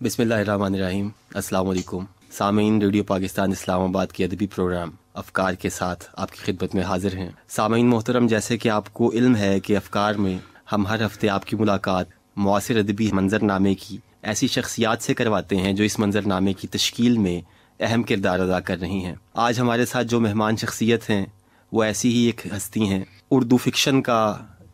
बिस्मिल्लाहिर्रहमानिर्रहीम। अस्सलाम वालेकुम। सामीन, रेडियो पाकिस्तान इस्लामाबाद के अदबी प्रोग्राम अफ़कार के साथ आपकी खिदमत में हाजिर हैं। सामीन मोहतरम, जैसे कि आपको इल्म है कि अफ़कार में हम हर हफ्ते आपकी मुलाकात मुआसिर अदबी मंजरनामे की ऐसी शख्सियात से करवाते हैं जो इस मंजरनामे की तश्कील में अहम किरदार अदा कर रही हैं। आज हमारे साथ जो मेहमान शख्सियत हैं वो ऐसी ही एक हस्ती हैं। उर्दू फिक्शन का,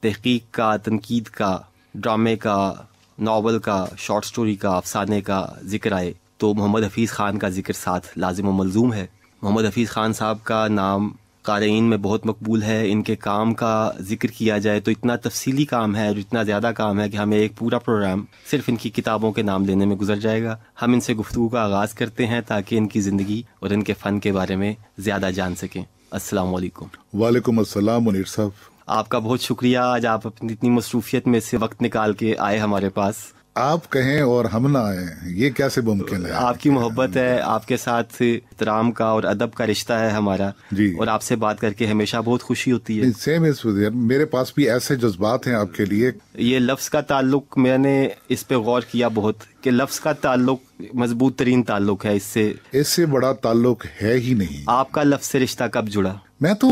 तहकीक का, तनकीद का, ड्रामे का, नावल का, शॉर्ट स्टोरी का, अफसाने का जिक्र आए तो मोहम्मद हफ़ीज़ ख़ान का जिक्र साथ लाजिम व मलजूम है। मोहम्मद हफ़ीज़ ख़ान साहब का नाम क़ारीन में बहुत मकबूल है। इनके काम का जिक्र किया जाए तो इतना तफसीली काम है और इतना ज़्यादा काम है कि हमें एक पूरा प्रोग्राम सिर्फ इनकी किताबों के नाम लेने में गुजर जाएगा। हम इनसे गुफ्तगू का आगाज़ करते हैं ताकि इनकी ज़िंदगी और इनके फ़न के बारे में ज़्यादा जान सकें। अस्सलाम वालेकुम। वालेकुम अस्सलाम मुनीर साहब। आपका बहुत शुक्रिया, आज आप अपनी इतनी मसरूफियत में से वक्त निकाल के आए हमारे पास। आप कहें और हम ना आए, ये कैसे मुमकिन है? आपकी मोहब्बत है, आपके साथ एहतराम का और अदब का रिश्ता है हमारा जी। और आपसे बात करके हमेशा बहुत खुशी होती है। सेम इस मेरे पास भी ऐसे जज्बात हैं आपके लिए। ये लफ्ज़ का ताल्लुक, मैंने इस पे गौर किया बहुत कि लफ्ज़ का ताल्लुक मजबूत तरीन ताल्लुक है। इससे बड़ा ताल्लुक है ही नहीं। आपका लफ्ज़ से रिश्ता कब जुड़ा? मैं तो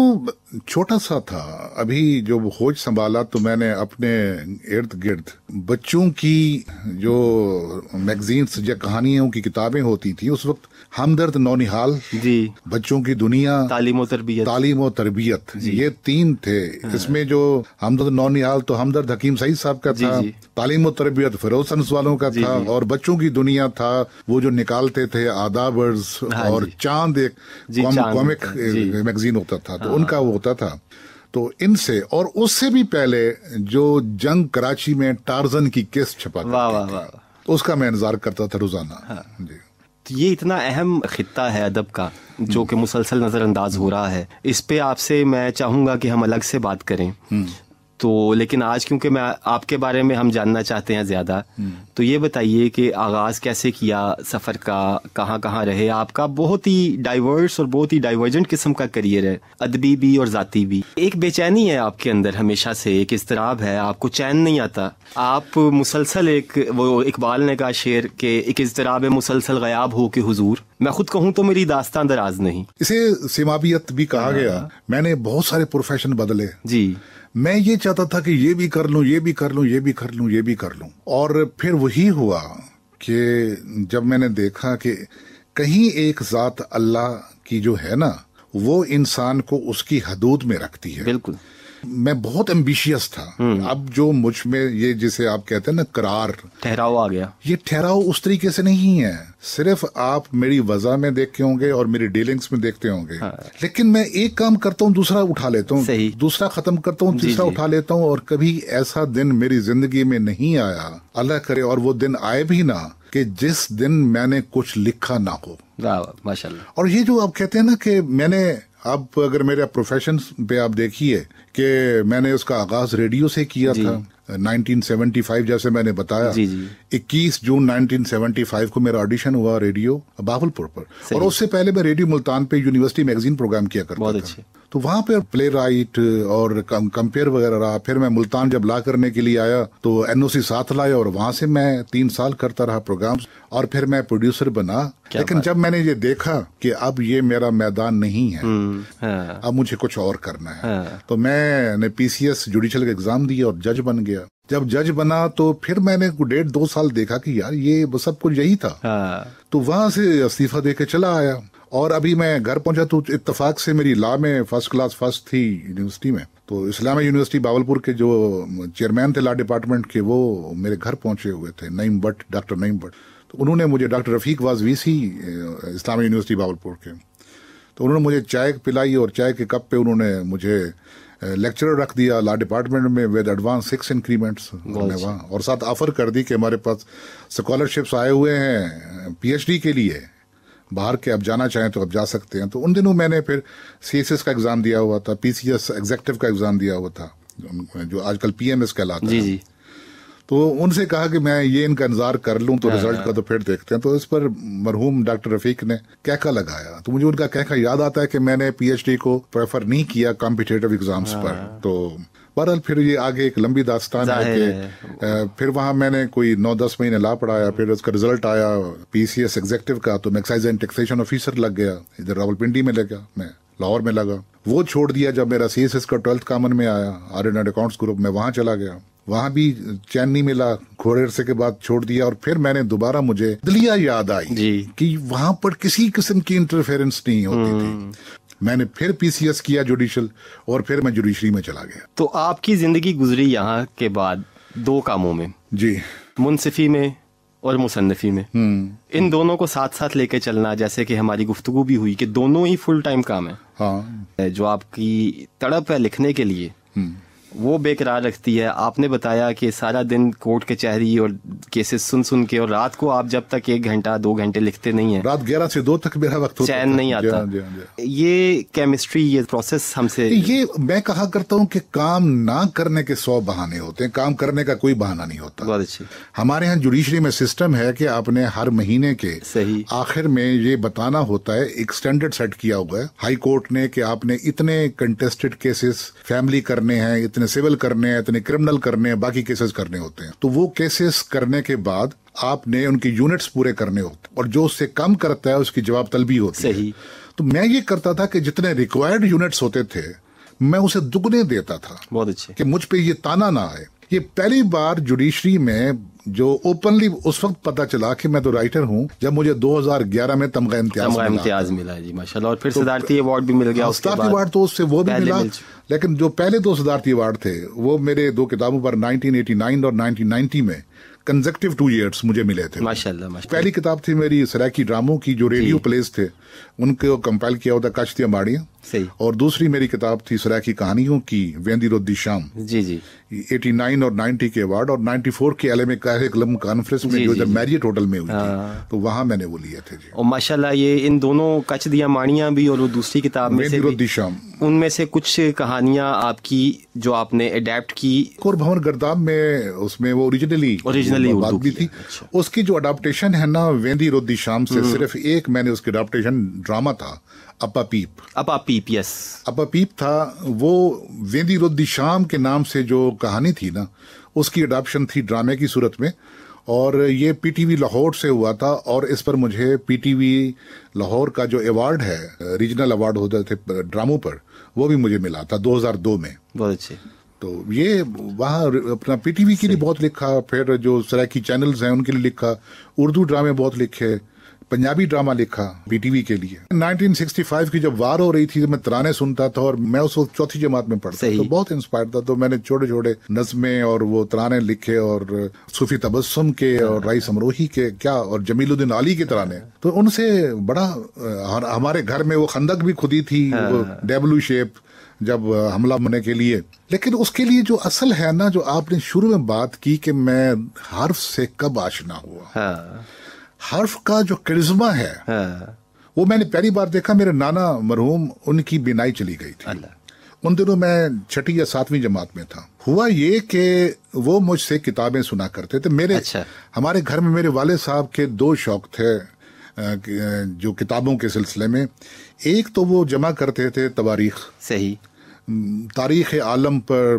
छोटा सा था, अभी जो होश संभाला तो मैंने अपने इर्द गिर्द बच्चों की जो मैगजीन्स या कहानियों की किताबें होती थी उस वक्त, हमदर्द नौनिहाल जी, बच्चों की दुनिया, तालीम व तरबियत, ये तीन थे। इसमें जो हमदर्द नौनिहाल तो हमदर्द हकीम सईद साहब का था, तालीम व तरबियत फिरोज वालों का था, और बच्चों की दुनिया था वो जो निकालते थे आदाबर्स और चांद, एक कॉमिक मैगजीन होता था, तो उनका वो होता था। तो इनसे और उससे भी पहले जो जंग कराची में टार्जन की किस्त छपा तो उसका मैं इंतजार करता था रोजाना। जी, तो ये इतना अहम खित्ता है अदब का जो कि मुसलसल नज़रअंदाज हो रहा है। इस पे आपसे मैं चाहूँगा कि हम अलग से बात करें तो, लेकिन आज क्योंकि मैं आपके बारे में हम जानना चाहते हैं ज़्यादा, तो ये बताइए कि आगाज़ कैसे किया सफ़र का, कहाँ कहाँ रहे? आपका बहुत ही डाइवर्स और बहुत ही डाइवर्जेंट किस्म का करियर है, अदबी भी और ज़ाती भी। एक बेचैनी है आपके अंदर हमेशा से, एक इज़्तिराब है, आपको चैन नहीं आता। आप मुसलसल, एक वो इकबाल ने कहा शेर के एक इज़्तिराब मुसलसल गयाब हो के हुजूर, मैं खुद कहूँ तो मेरी दास्तां दराज नहीं। इसे सिमाबियत भी कहा गया। मैंने बहुत सारे प्रोफेशन बदले जी। मैं ये चाहता था कि ये भी कर लूं, ये भी कर लूं, ये भी कर लूं, ये भी कर लूं, और फिर वही हुआ कि जब मैंने देखा कि कहीं एक जात अल्लाह की जो है ना, वो इंसान को उसकी हदूद में रखती है। बिल्कुल। मैं बहुत एम्बिशियस था। अब जो मुझ में ये जिसे आप कहते हैं ना करार, ठहराव आ गया, ये ठहराव उस तरीके से नहीं है। सिर्फ आप मेरी वजह में देखते होंगे और मेरी डीलिंग्स में देखते होंगे। लेकिन मैं एक काम करता हूँ, दूसरा उठा लेता हूँ, दूसरा खत्म करता हूँ, तीसरा उठा लेता हूँ, और कभी ऐसा दिन मेरी जिंदगी में नहीं आया, अल्लाह करे और वो दिन आए भी ना, कि जिस दिन मैंने कुछ लिखा ना हो। माशाल्लाह। और ये जो आप कहते हैं ना कि मैंने, अब अगर मेरे प्रोफेशन पे आप देखिए कि मैंने उसका आगाज रेडियो से किया था 1975, जैसे मैंने बताया। 21 जून 1975 को मेरा ऑडिशन हुआ रेडियो बावलपुर पर, और उससे पहले मैं रेडियो मुल्तान पे यूनिवर्सिटी मैगजीन प्रोग्राम किया करता था। तो वहां पे प्ले राइट और कंपेयर वगैरह रहा। फिर मैं मुल्तान जब ला करने के लिए आया तो एनओसी साथ लाया, और वहां से मैं 3 साल करता रहा प्रोग्राम, और फिर मैं प्रोड्यूसर बना। लेकिन जब मैंने ये देखा कि अब ये मेरा मैदान नहीं है, अब मुझे कुछ और करना है, तो मैंने पीसीएस जुडिशल का एग्जाम दिया और जज बन गया। जब जज बना तो फिर मैंने 1.5-2 साल देखा कि यार ये सब कुछ यही था। तो वहां से इस्तीफा दे के चला आया, और अभी मैं घर पहुंचा तो इत्तेफाक से मेरी लॉ में फर्स्ट क्लास फर्स्ट थी यूनिवर्सिटी में। तो इस्लामिया यूनिवर्सिटी बावलपुर के जो चेयरमैन थे लॉ डिपार्टमेंट के, वो मेरे घर पहुंचे हुए थे, नईम भट्ट, डॉक्टर नईम भट्ट। तो उन्होंने मुझे, doctor Rafiq was VC Islamia university Bahawalpur के, तो उन्होंने मुझे चाय पिलाई, और चाय के कप पे उन्होंने मुझे लेक्चरर रख दिया लॉ डिपार्टमेंट में विद एडवांस 6 इंक्रीमेंट्स वहाँ, और साथ ऑफर कर दी कि हमारे पास स्कॉलरशिप्स आए हुए हैं पीएचडी के लिए, बाहर के आप जाना चाहें तो आप जा सकते हैं। तो उन दिनों मैंने फिर सीएसएस का एग्जाम दिया हुआ था, पीसीएस एग्जेक्टिव का एग्जाम दिया हुआ था, जो आजकल पीएमएस कहलाता है। जी। तो उनसे कहा कि मैं ये इनका इंतजार कर लूं तो रिजल्ट का तो फिर देखते हैं। तो इस पर मरहूम डॉक्टर रफीक ने कहका लगाया, तो मुझे उनका कहका याद आता है कि मैंने पीएचडी को प्रेफर नहीं किया कॉम्पिटिटिव एग्जाम्स पर। तो बहरहाल फिर ये आगे एक लंबी दास्तान है कि फिर वहां मैंने कोई 9-10 महीने ला पढ़ाया, फिर उसका रिजल्ट आया PCS एग्जीक्यूटिव का, तो मैं एक्साइज एंड टैक्सेशन ऑफिसर लग गया, इधर रावलपिंडी में लगा, मैं लाहौर में लगा। वो छोड़ दिया जब मेरा CSS का 12th कॉमन में आया, आर्यन एंड अकाउंट्स ग्रुप में, वहां चला गया, वहां भी चैन नहीं मिला, थोड़े अरसे के बाद छोड़ दिया। और फिर मैंने दोबारा, मुझे दिलिया याद आई कि वहां पर किसी किस्म की इंटरफेरेंस नहीं होती थी। मैंने फिर PCS किया जुडिशल, और फिर मैं जुडिशरी में चला गया। तो आपकी जिंदगी गुजरी यहाँ के बाद 2 कामों में जी, मुंसिफी में और मुसन्नफी में। इन दोनों को साथ साथ लेके चलना, जैसे कि हमारी गुफ्तगू भी हुई कि दोनों ही फुल टाइम काम है। हाँ। जो आपकी तड़प है लिखने के लिए वो बेकरार रखती है। आपने बताया कि सारा दिन कोर्ट कचहरी और केसेस सुन सुन के, और रात को आप जब तक 1 घंटा 2 घंटे लिखते नहीं है, रात 11 से 2 तक मेरा वक्त होता, चैन नहीं आता। ये केमिस्ट्री, ये प्रोसेस हमसे, ये मैं कहा करता हूँ कि काम ना करने के 100 बहाने होते हैं, काम करने का कोई बहाना नहीं होता। बहुत अच्छी। हमारे यहाँ जुडिशरी में सिस्टम है कि आपने हर महीने के सही आखिर में ये बताना होता है, एक स्टैंडर्ड सेट किया हुआ है हाई कोर्ट ने कि आपने इतने कंटेस्टेड केसेस फैमिली करने हैं, इतने सिविल करने हैं, इतने क्रिमिनल करने हैं, बाकी केसेस करने होते हैं। तो वो केसेस करने के बाद आपने उनके यूनिट्स पूरे करने होते हैं, और जो उससे कम करता है उसकी जवाब तलबी होती है। सही। तो मैं ये करता था कि जितने रिक्वायर्ड यूनिट्स होते थे मैं उसे दुगने देता था। बहुत अच्छे। कि मुझ पे ये ताना ना आए। ये पहली बार जुडिशरी में जो ओपनली उस वक्त पता चला कि मैं तो राइटर हूँ, जब मुझे 2011 में तमगा इम्तियाज मिला जी, माशाल्लाह। और फिर सदारती अवार्ड भी मिल गया। सदारती अवार्ड तो उससे वो भी मिला, लेकिन जो पहले 2 सदारती अवार्ड थे वो मेरे 2 किताबों पर 1989 और 1990 में कंसेक्टिव 2 इयर्स मुझे मिले थे। माशाल्लाह। पहली किताब थी मेरी सराकी ड्रामों की, जो रेडियो प्लेस थे उनको कंपाइल किया होता कश्तियां बाड़ियां। सही। और दूसरी मेरी किताब थी सराकी कहानियों की, वेंदी रोदी शाम। जी जी। 89 और 90 के अवार्ड, और 94 के LA में कलम कॉन्फ्रेंस में जो मैरियट होटल में हुई थी, तो वहां मैंने वो लिए थे जी। और माशाल्लाह ये इन दोनों कच दिया माड़ियां भी और वो दूसरी किताब में वेंदी शाम, उनमें से कुछ कहानियां आपकी जो आपने अडेप्ट की। और भंवर गर्दाब में उसमें वो ओरिजिनली उर्दू भी थी। अच्छा। उसकी जो अडाप्टेशन है ना वेंदी रोदी शाम से, सिर्फ एक मैंने उसकी अडाप्टेशन ड्रामा था, अपा पीप। यस, अपा पीप था। वो वेंदी रोदी शाम के नाम से जो कहानी थी ना, उसकी अडाप्शन थी ड्रामे की सूरत में, और ये PTV लाहौर से हुआ था। और इस पर मुझे PTV लाहौर का जो अवार्ड है, रीजनल अवार्ड होते थे ड्रामों पर, वो भी मुझे मिला था 2002 में। बहुत अच्छे। तो ये वहाँ अपना PTV के लिए बहुत लिखा, फिर जो सराकी चैनल्स हैं उनके लिए लिखा, उर्दू ड्रामे बहुत लिखे, पंजाबी ड्रामा लिखा PTV के लिए। 1965 की जब वार हो रही थी तो मैं तराने सुनता था, और मैं उस वक्त 4थी जमात में पढ़ता तो बहुत इंस्पायर था। तो मैंने छोटे छोटे नज़्में और वो तराने लिखे, और सूफी तबस्सुम के और राइस अमरोही के क्या, और जमीलुद्दीन आली के तराने। तो उनसे बड़ा, हमारे घर में वो खंदक भी खुदी थी, वो W शेप जब हमला होने के लिए। लेकिन उसके लिए जो असल है ना, जो आपने शुरू में बात की कि मैं हर्फ से कब आशना हुआ, हर्फ का जो करिश्मा है, वो मैंने पहली बार देखा। मेरे नाना मरहूम, उनकी बिनाई चली गई थी। उन दिनों मैं 6ठी या 7वीं जमात में था। हुआ ये कि वो मुझसे किताबें सुना करते थे। मेरे हमारे घर में मेरे वाले साहब के 2 शौक थे जो किताबों के सिलसिले में। एक तो वो जमा करते थे तवारीख, सही, तारीख़ आलम पर,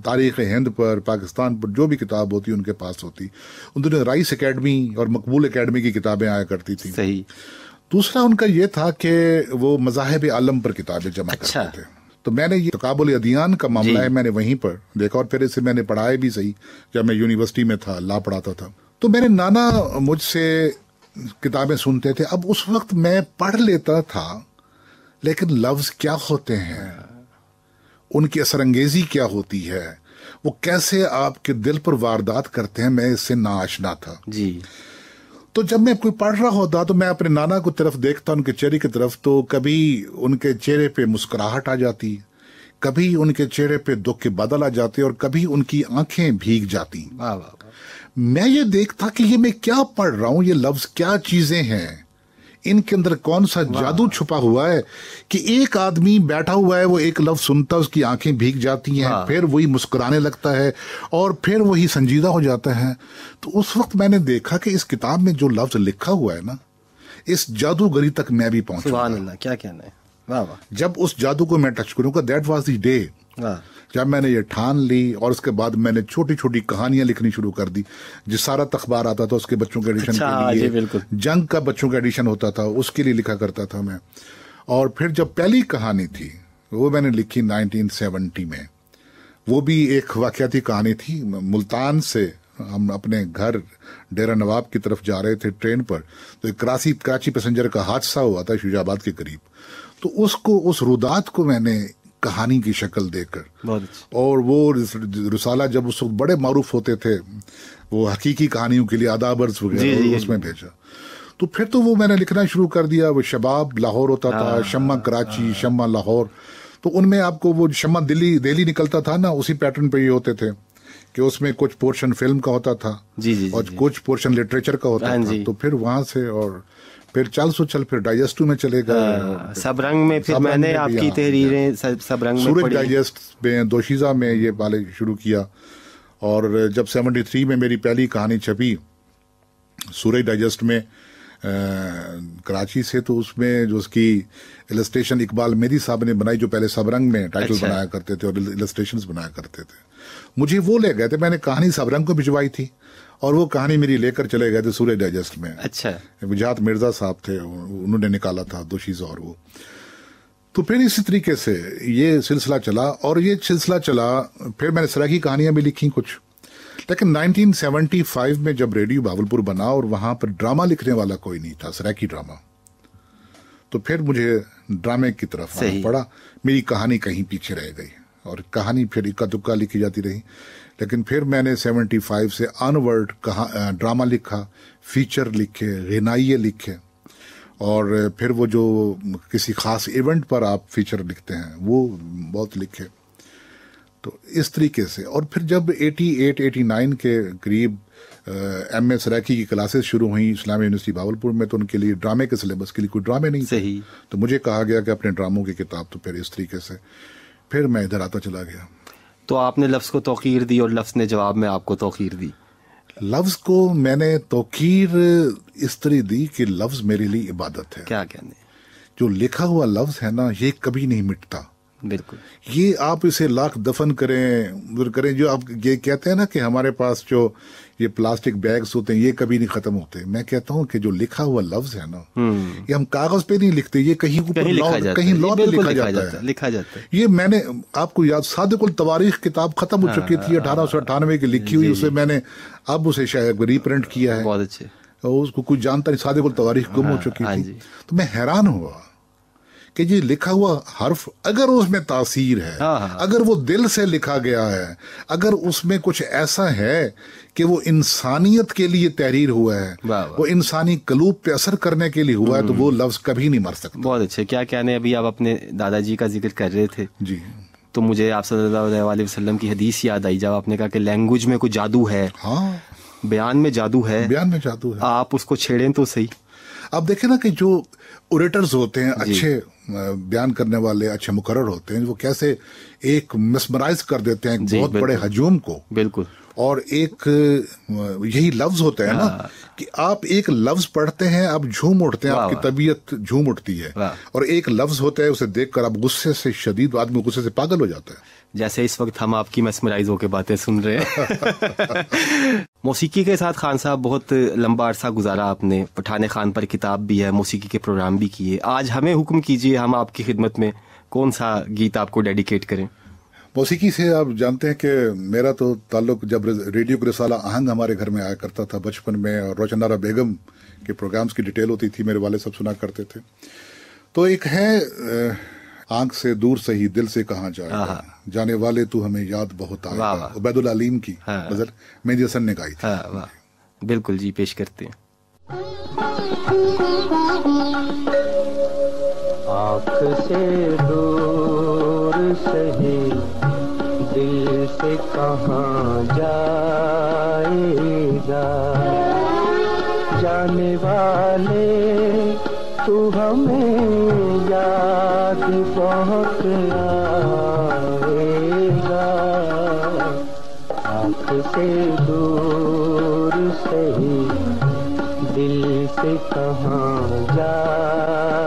तारीख़ हिंद पर, पाकिस्तान पर जो भी किताब होती उनके पास होती। उन दिनों राइस एकेडमी और मकबूल एकेडमी की किताबें आया करती थी। सही। दूसरा उनका ये था कि वो मज़ाहिब आलम पर किताबें जमा करते थे। तो मैंने ये तकाबुल अदियान का मामला है, मैंने वहीं पर देखा, और फिर इसे मैंने पढ़ाया भी सही जब मैं यूनिवर्सिटी में था, ला पढ़ाता था। तो मेरे नाना मुझसे किताबें सुनते थे। अब उस वक्त मैं पढ़ लेता था, लेकिन लफ्ज़ क्या होते हैं, उनकी असरंगेजी क्या होती है, वो कैसे आपके दिल पर वारदात करते हैं, मैं इससे नाआशना था जी। तो जब मैं कोई पढ़ रहा होता तो मैं अपने नाना को तरफ देखता, उनके चेहरे की तरफ, तो कभी उनके चेहरे पे मुस्कुराहट आ जाती, कभी उनके चेहरे पे दुख के बादल आ जाते, और कभी उनकी आंखें भीग जाती। मैं ये देखता कि ये मैं क्या पढ़ रहा हूं, ये लफ्ज क्या चीजें हैं, इनके अंदर कौन सा जादू छुपा हुआ है कि एक आदमी बैठा हुआ है, वो एक लफ्ज सुनता, उसकी आंखें भीग जाती हैं, फिर वही मुस्कुराने लगता है, और फिर वही संजीदा हो जाता है। तो उस वक्त मैंने देखा कि इस किताब में जो लफ्ज लिखा हुआ है ना, इस जादूगरी तक मैं भी पहुंचा। सुभान अल्लाह, क्या कहना है। वाह वाह। जब उस जादू को मैं टच करूंगा, दैट वाज द डे जब मैंने ये ठान ली। और उसके बाद मैंने छोटी छोटी कहानियां लिखनी शुरू कर दी। जिस सारा अखबार आता था उसके बच्चों के एडिशन के लिए, जंग का बच्चों का एडिशन होता था उसके लिए लिखा करता था मैं। और फिर जब पहली कहानी थी वो मैंने लिखी 1970 में, वो भी एक वाकयाती कहानी थी। मुल्तान से हम अपने घर डेरा नवाब की तरफ जा रहे थे ट्रेन पर, तो एक कराची पैसेंजर का हादसा हुआ था शुजाबाद के करीब। तो उसको, उस रुदात को मैंने कहानी की शक्ल देकर, और वो रिसाला जब उस वक्त बड़े मारूफ होते थे वो हकीकी कहानियों के लिए, आदाबर्स वगैरह, उसमें भेजा। तो फिर तो वो मैंने लिखना शुरू कर दिया। वो शबाब लाहौर होता था, शम्मा कराची, शम्मा लाहौर, तो उनमें आपको वो शम्मा दिल्ली निकलता था ना, उसी पैटर्न पे ये होते थे कि उसमें कुछ पोर्शन फिल्म का होता था और कुछ पोर्शन लिटरेचर का होता था। तो फिर वहां से और फिर चल फिर डाइजेस्टू में चले गए, सब रंग में। फिर मैंने आपकी तहरीरें सब रंग में सूरज डाइजेस्ट में, दोशीजा में ये वाले शुरू किया। और जब 73 में मेरी पहली कहानी छपी सूरज डाइजेस्ट में कराची से, तो उसमें जो उसकी इलस्ट्रेशन इकबाल मेदी साहब ने बनाई, जो पहले सबरंग में टाइटल बनाया करते थे और इलस्ट्रेशंस बनाया करते थे, मुझे वो ले गए थे। मैंने कहानी सबरंग को भिजवाई थी और वो कहानी मेरी लेकर चले गए थे सूरज डाइजेस्ट में। अच्छा। विजात मिर्जा साहब थे, उन्होंने निकाला था दोशीज। और वो तो फिर इसी तरीके से ये सिलसिला चला, और ये सिलसिला चला। फिर मैंने सराकी कहानियां भी लिखी कुछ। लेकिन 1975 में जब रेडियो भावलपुर बना और वहां पर ड्रामा लिखने वाला कोई नहीं था, सराकी ड्रामा, तो फिर मुझे ड्रामे की तरफ आना पड़ा। मेरी कहानी कहीं पीछे रह गई और कहानी फिर इक्का दुक्का लिखी जाती रही। लेकिन फिर मैंने 75 से अनवर्ड ड्रामा लिखा, फीचर लिखे, गनाइये लिखे, और फिर वो जो किसी खास इवेंट पर आप फीचर लिखते हैं वो बहुत लिखे। तो इस तरीके से। और फिर जब 88-89 के करीब एमए सराकी की क्लासेस शुरू हुई इस्लामी यूनिवर्सिटी भावलपुर में, तो उनके लिए ड्रामे के सिलेबस के लिए कोई ड्रामे नहीं थे। तो मुझे कहा गया कि अपने ड्रामों की किताब, तो फिर इस तरीके से फिर मैं इधर आता चला गया। तो आपने लफ्ज़ को तौकीर दी और लफ्ज़ ने जवाब में आपको तौकीर दी? लफ्ज़ को मैंने तौकीर इस तरह दी कि लफ्ज़ मेरे लिए इबादत है। क्या कहने, जो लिखा हुआ लफ्ज़ है ना, ये कभी नहीं मिटता। बिल्कुल। ये आप इसे लाख दफन करें, जो आप ये कहते हैं ना कि हमारे पास जो ये प्लास्टिक बैग्स होते हैं ये कभी नहीं खत्म होते। मैं कहता हूँ कि जो लिखा हुआ लफ्ज है ना, ये हम कागज पे नहीं लिखते, ये कहीं ऊपर कहीं लौ पे लिखा जाता है। ये मैंने आपको याद, सादिकुल तवारीख किताब खत्म हो चुकी थी 1898 की लिखी हुई, उसे मैंने अब उसे शायद रीप्रिंट किया है। बहुत अच्छे। उसको कोई जानता नहीं, सादिकुल तवारीख गुम हो चुकी थी। तो मैं हैरान हुआ कि ये लिखा हुआ हर्फ अगर उसमें तासीर है, अगर वो दिल से लिखा गया है, अगर उसमें कुछ ऐसा है कि वो इंसानियत के लिए तहरीर हुआ है, वो इंसानी कलूब पे असर करने के लिए हुआ है, तो वो लफ्ज कभी नहीं मर सकता। बहुत अच्छे। क्या कहने, अभी आप अपने दादाजी का जिक्र कर रहे थे जी, तो मुझे आप सल्लल्लाहु अलैहि वसल्लम की हदीस याद आई, जब आपने कहा कि लैंग्वेज में कोई जादू है। हाँ, बयान में जादू है, बयान में जादू है। आप उसको छेड़ें तो सही। आप देखें ना कि जो ओरेटर्स होते हैं, अच्छे बयान करने वाले, अच्छे मुकर्रर होते हैं, वो कैसे एक मिसमराइज कर देते हैं बहुत बड़े हजूम को। बिल्कुल। और एक यही लफ्ज होता है ना कि आप एक लफ्ज पढ़ते हैं, आप झूम उठते हैं, आपकी तबीयत झूम उठती है। और एक लफ्ज होता है, उसे देखकर आप गुस्से से शदीद, आदमी गुस्से से पागल हो जाता है। जैसे इस वक्त हम आपकी mesmerize होकर बातें सुन रहे हैं। मौसीकी के साथ खान साहब बहुत लंबा अरसा गुजारा आपने, पठाने खान पर किताब भी है, मौसीकी के प्रोग्राम भी किए। आज हमें हुक्म कीजिए, हम आपकी खिदमत में कौन सा गीत आपको डेडिकेट करें? मौसीकी से आप जानते हैं कि मेरा तो ताल्लुक, जब रेडियो का रिसाला आहंग हमारे घर में आया करता था बचपन में, और रोशनारा बेगम के प्रोग्राम्स की डिटेल होती थी, मेरे वाले सब सुना करते थे। तो एक है आंख से दूर सही दिल से कहाँ जाए, जाने वाले तू हमें याद बहुत आया, उबैदुल अलीम की गजल मेहदी हसन ने गाई थी। बिल्कुल जी, पेश करते हैं। आंख से दूर सही दिल से कहाँ जाएगा, जाने वाले तू हमें याद बहुत आएगा। आँख से दूर सही दिल से कहाँ जाएगा।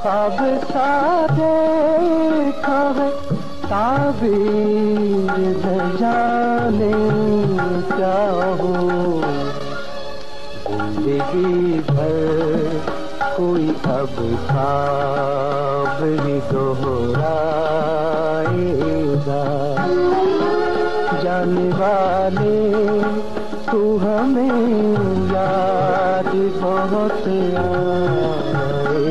ख्वाब सा देखा है ताबीर न जाने क्या हो, जिंदगी भर कोई अब ख्वाब ही दोहराएगा। जाने वाले तू हमें याद बहुत आएगा,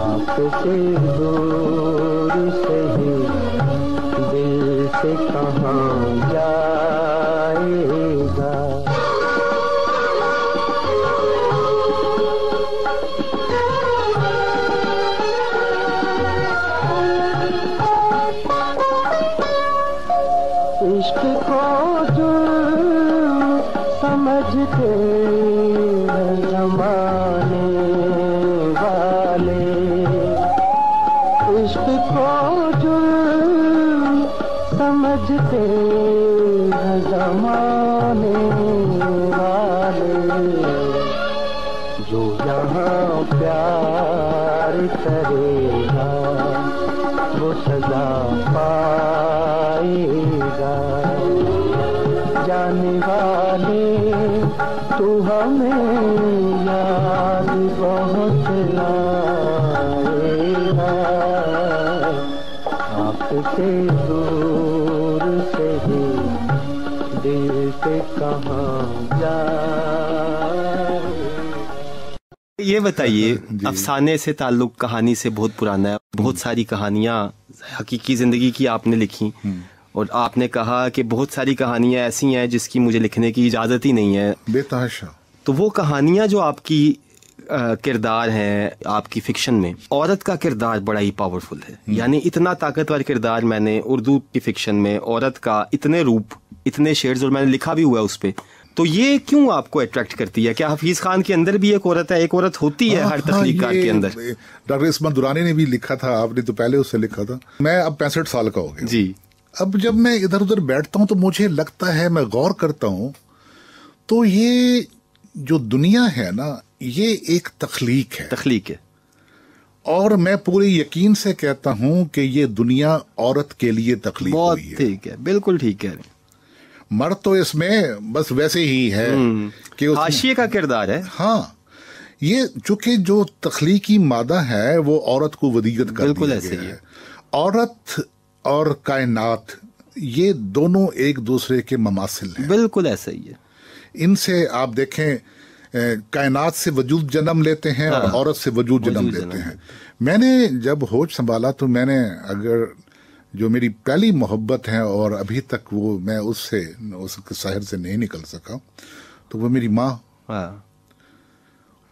आपसे दूर से ही दिल से कहाँ जाएगा। इश्क को जुर्म समझते हैं जमाने वाले, इश्क को जुर्म समझते हैं जमाने वाले। जो यहाँ प्यार करेगा वो सजा पाएगा। जाने वाले तू हमें याद बहुत आएगा, आपसे दूर से ही दिल से कहाँ जाए। ये बताइए, अफसाने से ताल्लुक कहानी से बहुत पुराना है। बहुत सारी कहानियां हकीकी जिंदगी की आपने लिखी और आपने कहा कि बहुत सारी कहानियां ऐसी हैं जिसकी मुझे लिखने की इजाजत ही नहीं है, बेतहाशा। तो वो कहानियां जो आपकी किरदार हैं आपकी फिक्शन में, औरत का किरदार बड़ा ही पावरफुल है। यानी इतना ताकतवर किरदार मैंने उर्दू की फिक्शन में औरत का, इतने रूप, इतने शेड्स, और मैंने लिखा भी हुआ है उस पे। तो ये क्यों आपको अट्रैक्ट करती है? क्या हफीज खान के अंदर भी एक औरत है? एक औरत होती है हर तख्लीकार के अंदर। डॉक्टर इस्माइल दुरानी ने भी लिखा था, आपने तो पहले उससे लिखा था। मैं अब 65 साल का हो गया जी। अब जब मैं इधर उधर बैठता हूं तो मुझे लगता है, मैं गौर करता हूं तो ये जो दुनिया है ना, ये एक तख्लीक है। और मैं पूरे यकीन से कहता हूं कि ये दुनिया औरत के लिए तख्लीक हुई है। ठीक है, बिल्कुल ठीक है। मर्द तो इसमें बस वैसे ही है कि हाशिए का किरदार है। हाँ, ये चूंकि जो तख्लीकी मादा है वो औरत को वदीयत कर बिल्कुल दिया ऐसे गया ही है। औरत और कायनात ये दोनों एक दूसरे के ममासिल हैं। बिल्कुल ऐसा ही है। इनसे आप देखें, कायनात से वजूद जन्म लेते हैं और औरत से वजूद जन्म लेते हैं। मैंने जब होश संभाला तो मैंने, अगर जो मेरी पहली मोहब्बत है और अभी तक वो मैं उस शहर से नहीं निकल सका, तो वो मेरी माँ।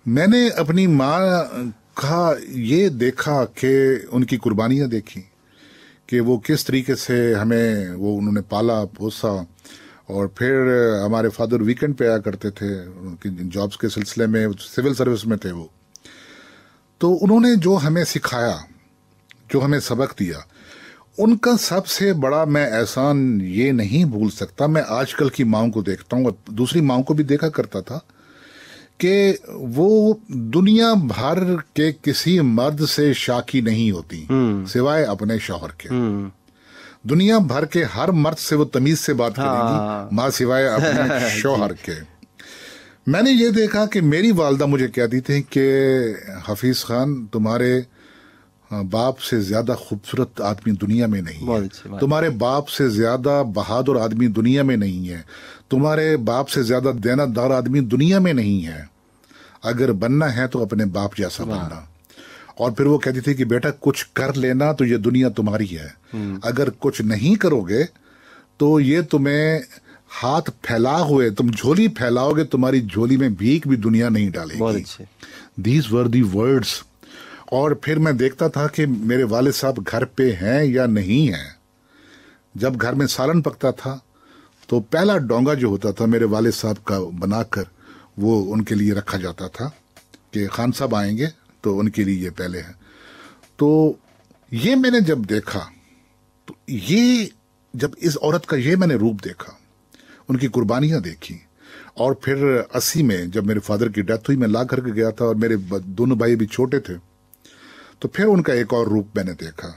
मैंने अपनी माँ का ये देखा कि उनकी कुर्बानियां देखी कि वो किस तरीके से हमें वो उन्होंने पाला पोसा। और फिर हमारे फादर वीकेंड पे आया करते थे, उनकी जॉब्स के सिलसिले में, सिविल सर्विस में थे वो। तो उन्होंने जो हमें सिखाया, जो हमें सबक दिया, उनका सबसे बड़ा मैं एहसान ये नहीं भूल सकता। मैं आजकल की माँओं को देखता हूँ और दूसरी माँओं को भी देखा करता था कि वो दुनिया भर के किसी मर्द से शाकी नहीं होती सिवाय अपने शौहर के। दुनिया भर के हर मर्द से वो तमीज से बात करेंगी, माँ सिवाय अपने शौहर के। मैंने ये देखा कि मेरी वालदा मुझे कहती थी कि हफीज खान, तुम्हारे बाप से ज्यादा खूबसूरत आदमी दुनिया में नहीं है, तुम्हारे बाप से ज्यादा बहादुर आदमी दुनिया में नहीं है, तुम्हारे बाप से ज्यादा देनदार आदमी दुनिया में नहीं है। अगर बनना है तो अपने बाप जैसा बनना। और फिर वो कहती थी कि बेटा कुछ कर लेना तो ये दुनिया तुम्हारी है, अगर कुछ नहीं करोगे तो ये तुम्हें हाथ फैला हुए, तुम झोली फैलाओगे, तुम्हारी झोली में भीख भी दुनिया नहीं डालेगी। These were the words. और फिर मैं देखता था कि मेरे वालिद साहब घर पे हैं या नहीं हैं। जब घर में सालन पकता था तो पहला डोंगा जो होता था मेरे वालिद साहब का बनाकर वो उनके लिए रखा जाता था कि खान साहब आएंगे तो उनके लिए ये पहले है। तो ये मैंने जब देखा, तो ये जब इस औरत का ये मैंने रूप देखा, उनकी कुर्बानियां देखी, और फिर 80 में जब मेरे फादर की डेथ हुई, मैं ला करके गया था और मेरे दोनों भाई भी छोटे थे, तो फिर उनका एक और रूप मैंने देखा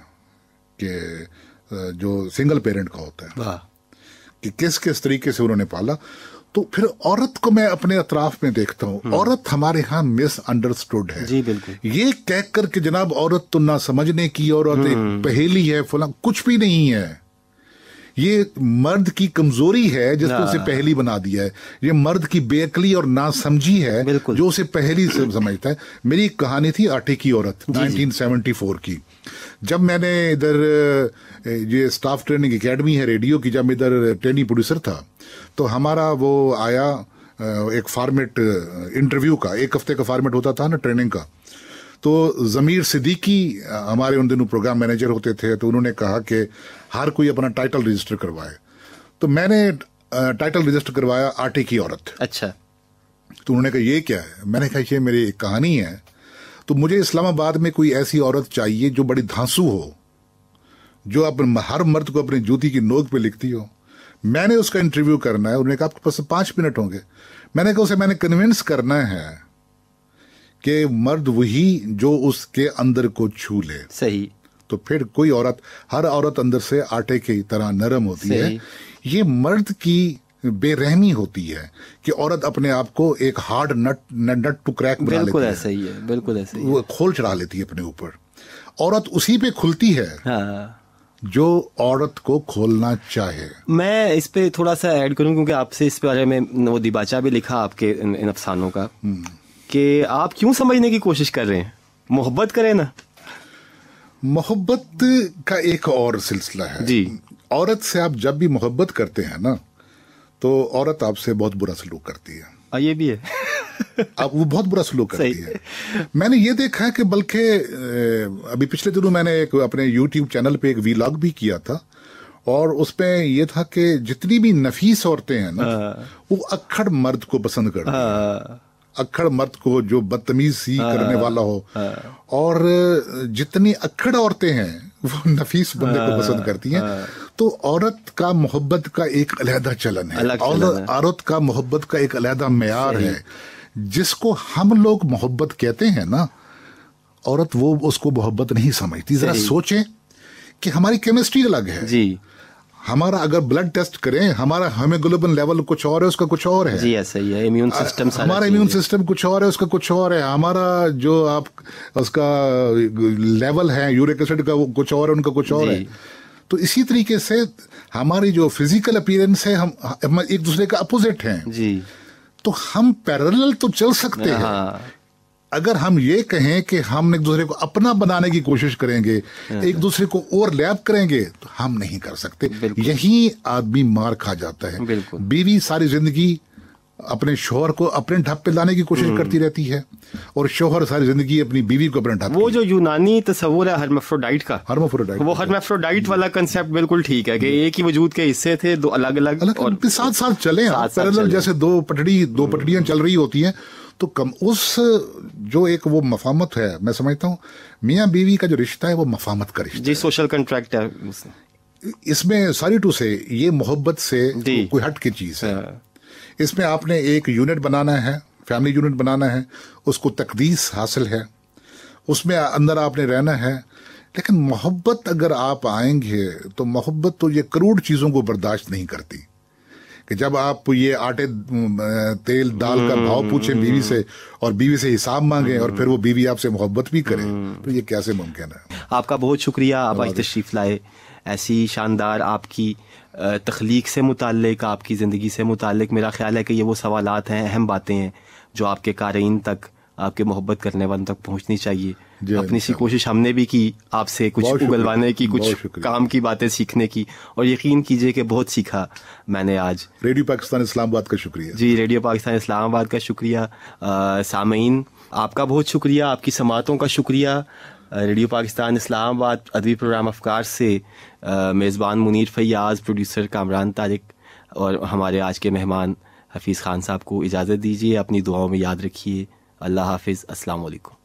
कि जो सिंगल पेरेंट का होता है, कि किस किस तरीके से उन्होंने पाला। तो फिर औरत को मैं अपने अतराफ में देखता हूँ, औरत हमारे यहाँ मिसअंडरस्टूड है। जी बिल्कुल। ये कहकर कि जनाब औरत तो ना समझने की, औरत एक पहेली है, फला, कुछ भी नहीं है। ये मर्द की कमजोरी है जिसको उसे पहेली बना दिया है। ये मर्द की बेअक्ली और नासमझी है जो उसे पहेली से समझता है। मेरी एक कहानी थी आटे की औरत, 1974 की। जब मैंने इधर ये स्टाफ ट्रेनिंग एकेडमी है रेडियो की, जब इधर ट्रेनिंग प्रोड्यूसर था, तो हमारा वो आया एक फॉर्मेट इंटरव्यू का, 1 हफ्ते का फॉर्मेट होता था ना ट्रेनिंग का। तो जमीर सिद्दीकी हमारे उन दिनों प्रोग्राम मैनेजर होते थे, तो उन्होंने कहा कि हर कोई अपना टाइटल रजिस्टर करवाए। तो मैंने टाइटल रजिस्टर करवाया आटे की औरत। अच्छा। तो उन्होंने कहा ये क्या है? मैंने कहा ये मेरी एक कहानी है। तो मुझे इस्लामाबाद में कोई ऐसी औरत चाहिए जो बड़ी धांसू हो, जो हर मर्द को अपनी जूती की नोक पे लिखती हो। मैंने उसका इंटरव्यू करना है। उन्होंने कहा आपके पास 5 मिनट होंगे। मैंने कहा उसे मैंने कन्विंस करना है कि मर्द वही जो उसके अंदर को छू ले। सही। तो फिर कोई औरत, हर औरत अंदर से आटे की तरह नरम होती है। ये मर्द की बेरहमी होती है कि औरत अपने आप को एक हार्ड नट टू क्रैक बना लेती है। बिल्कुल ऐसा ही है, बिल्कुल ऐसा ही है। वो खोल चढ़ा लेती है अपने ऊपर। औरत उसी पे खुलती है जो औरत को खोलना चाहे। मैं इस पे थोड़ा सा ऐड करूं, क्योंकि आपसे इस बारे में वो दिबाचा भी लिखा आपके इन अफसानों का, कि आप क्यों समझने की कोशिश कर रहे हैं, मोहब्बत करें ना। मोहब्बत का एक और सिलसिला है जी। औरत से आप जब भी मोहब्बत करते हैं ना, तो औरत आपसे बहुत बुरा सलूक करती है। ये भी है। अब वो बहुत बुरा सलूक करती है। मैंने ये देखा है कि बल्कि अभी पिछले दिनों मैंने एक अपने YouTube चैनल पे एक वीलॉग भी किया था, और उसमें ये था कि जितनी भी नफीस औरतें हैं ना, वो अक्खड़ मर्द को पसंद करती हैं। अक्खड़ मर्द को जो बदतमीजी करने वाला हो। और जितनी अक्खड़ औरतें हैं वो नफीस बंदे को पसंद करती हैं। तो औरत का मोहब्बत का एक अलहदा चलन है, और औरत का मोहब्बत का एक अलहदा मेयार है। जिसको हम लोग मोहब्बत कहते हैं ना, औरत वो उसको मोहब्बत नहीं समझती। जरा सोचें कि हमारी केमिस्ट्री अलग है जी। हमारा अगर ब्लड टेस्ट करें, हमारा हीमोग्लोबिन लेवल कुछ और है, उसका कुछ और है जी। ऐसा ही है। इम्यून सिस्टम, हमारा इम्यून सिस्टम कुछ और है, उसका कुछ और है। हमारा जो आप उसका लेवल है यूरिक एसिड का, वो कुछ और है, उनका कुछ और है। तो इसी तरीके से हमारी जो फिजिकल अपीयरेंस है, हम एक दूसरे का अपोजिट हैं जी। तो हम पैरेलल तो चल सकते हैं। अगर हम ये कहें कि हम एक दूसरे को अपना बनाने की कोशिश करेंगे, एक दूसरे को ओवरलैप करेंगे, तो हम नहीं कर सकते। यही आदमी मार खा जाता है। बीवी सारी जिंदगी अपने शोहर को अपने ढप पे लाने की कोशिश करती रहती है, और शोहर सारी जिंदगी अपनी बीवी को अपने ढप। वो जो यूनानी तस्वुर है हर्माफ्रोडाइट का, वो हर्माफ्रोडाइट वाला कंसेप्ट बिल्कुल ठीक है कि एक ही वजूद के हिस्से थे, दो अलग अलग और साथ साथ चले पैरेलल, जैसे दो पटड़ियां चल रही होती हैं। तो कम उस जो एक वो मफामत है, मैं समझता हूँ मियाँ बीवी का जो रिश्ता है वो मफामत का रिश्ता जी, सोशल कॉन्ट्रैक्ट है। इसमें सॉरी टू से ये मोहब्बत से कोई हट की चीज है। इसमें आपने एक यूनिट बनाना है, फैमिली यूनिट बनाना है, उसको तकदीस हासिल है, उसमें अंदर आपने रहना है। लेकिन मोहब्बत अगर आप आएंगे तो मोहब्बत तो ये करोड़ चीजों को बर्दाश्त नहीं करती कि जब आप ये आटे तेल दाल का भाव पूछें बीवी से, और बीवी से हिसाब मांगे, और फिर वो बीवी आपसे मोहब्बत भी करे, तो ये कैसे मुमकिन है। आपका बहुत शुक्रिया, आप आज तशरीफ लाए। ऐसी शानदार आपकी तख्लीक से मुताल्लिक, आपकी ज़िंदगी से मुताल्लिक मेरा ख्याल है कि ये वो सवालात हैं, अहम बातें हैं जो आपके क़ारीन तक, आपके मोहब्बत करने वालों तक पहुंचनी चाहिए। अपनी सी कोशिश हमने भी की आपसे कुछ उगलवाने की, कुछ काम की बातें सीखने की, और यकीन कीजिए कि बहुत सीखा मैंने आज। रेडियो पाकिस्तान इस्लामाबाद का शुक्रिया जी, रेडियो पाकिस्तान इस्लामाबाद का शुक्रिया। सामीन आपका बहुत शुक्रिया, आपकी समातों का शुक्रिया। रेडियो पाकिस्तान इस्लामाबाद अदबी प्रोग्राम अफकार से मेज़बान मुनीर फैयाज़, प्रोड्यूसर कामरान तारिक, और हमारे आज के मेहमान हफीज़ खान साहब को इजाज़त दीजिए। अपनी दुआओं में याद रखिए। अल्लाह हाफिज़। अस्सलाम वालेकुम।